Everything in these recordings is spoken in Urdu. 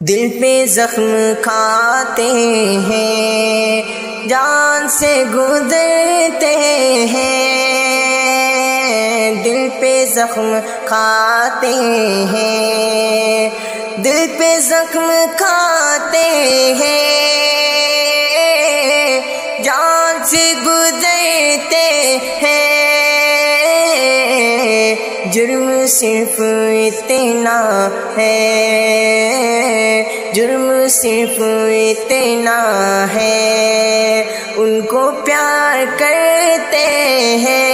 دل پہ زخم کھاتے ہیں، جان سے گزرتے ہیں، دل پہ زخم کھاتے ہیں، دل پہ زخم کھاتے ہیں، جان سے گزرتے ہیں۔ جرم صرف اتنا ہے، جرم صرف اتنا ہے، ان کو پیار کرتے ہیں،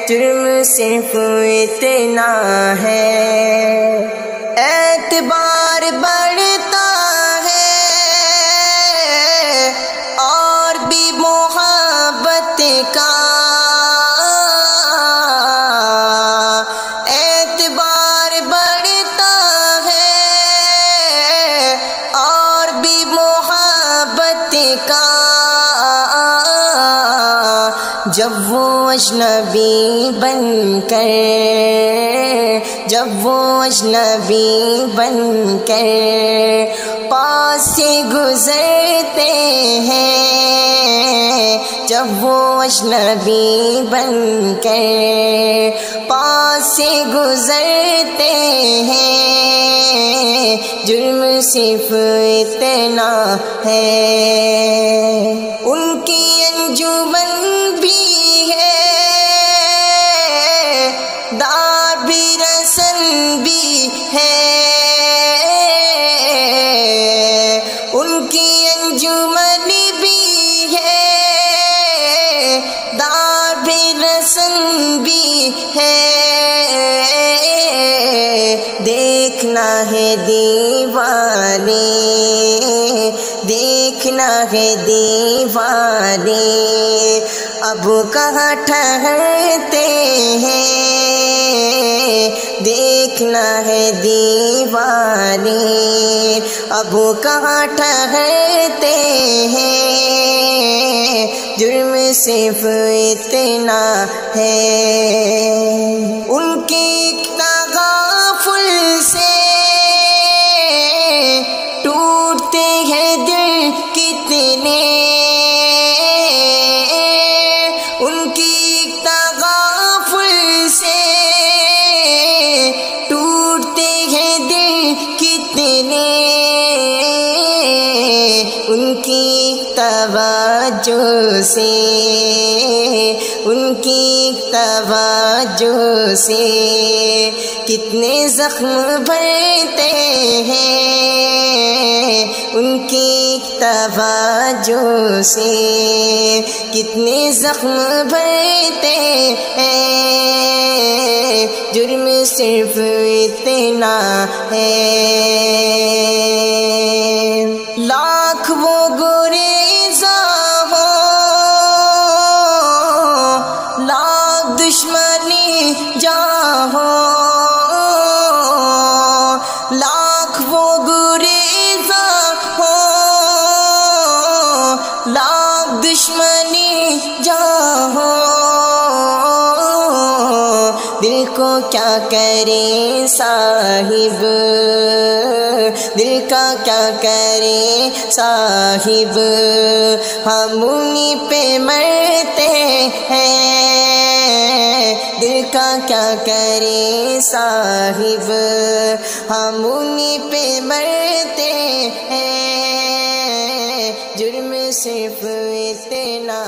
جرم صرف اتنا ہے۔ اعتبار بڑھتا ہے اور بھی محبت کا، اعتبار بڑھتا ہے اور بھی محبت کا، جب وہ اجنبی بن کر، جب وہ اجنبی بن کر پاس سے گزرتے ہیں، جب وہ اجنبی بن کر پاس سے گزرتے ہیں، جرم صرف اتنا ہے۔ ان کی انجمن بھی ہے، دار بھی رسن بھی ہے، ان کی انجمن بھی ہے، دار بھی رسن بھی ہے، دیکھنا ہے دیوانے، دیکھنا ہے دیوانے، اب کہاں ٹھہرتے ہیں، دیکھنا ہے دیوانے، اب کہاں ٹھہرتے ہیں، جرم صرف اتنا ہے۔ ان کی تغافل سے ٹوٹتے ہیں دل کتنے، ان کی تغافل سے ٹوٹتے ہیں دل کتنے، ان کی توجہ سے، ان کی توجہ سے کتنے زخم بھرتے ہیں، ان کی توجہ سے کتنے زخم بھرتے ہیں، جرم صرف اتنا ہے۔ لاکھ وہ گریزاں ہو، لاکھ دشمنی جاں ہو، لاکھ وہ گریزاں ہو، لاکھ دشمنی جاں ہو، دل کو کیا کرے صاحب، دل کا کیا کرے صاحب، ہم انہی پہ مرتے ہیں، دل کا کیا کرے صاحب، ہم انہی پہ مرتے ہیں، جرم صرف اتنا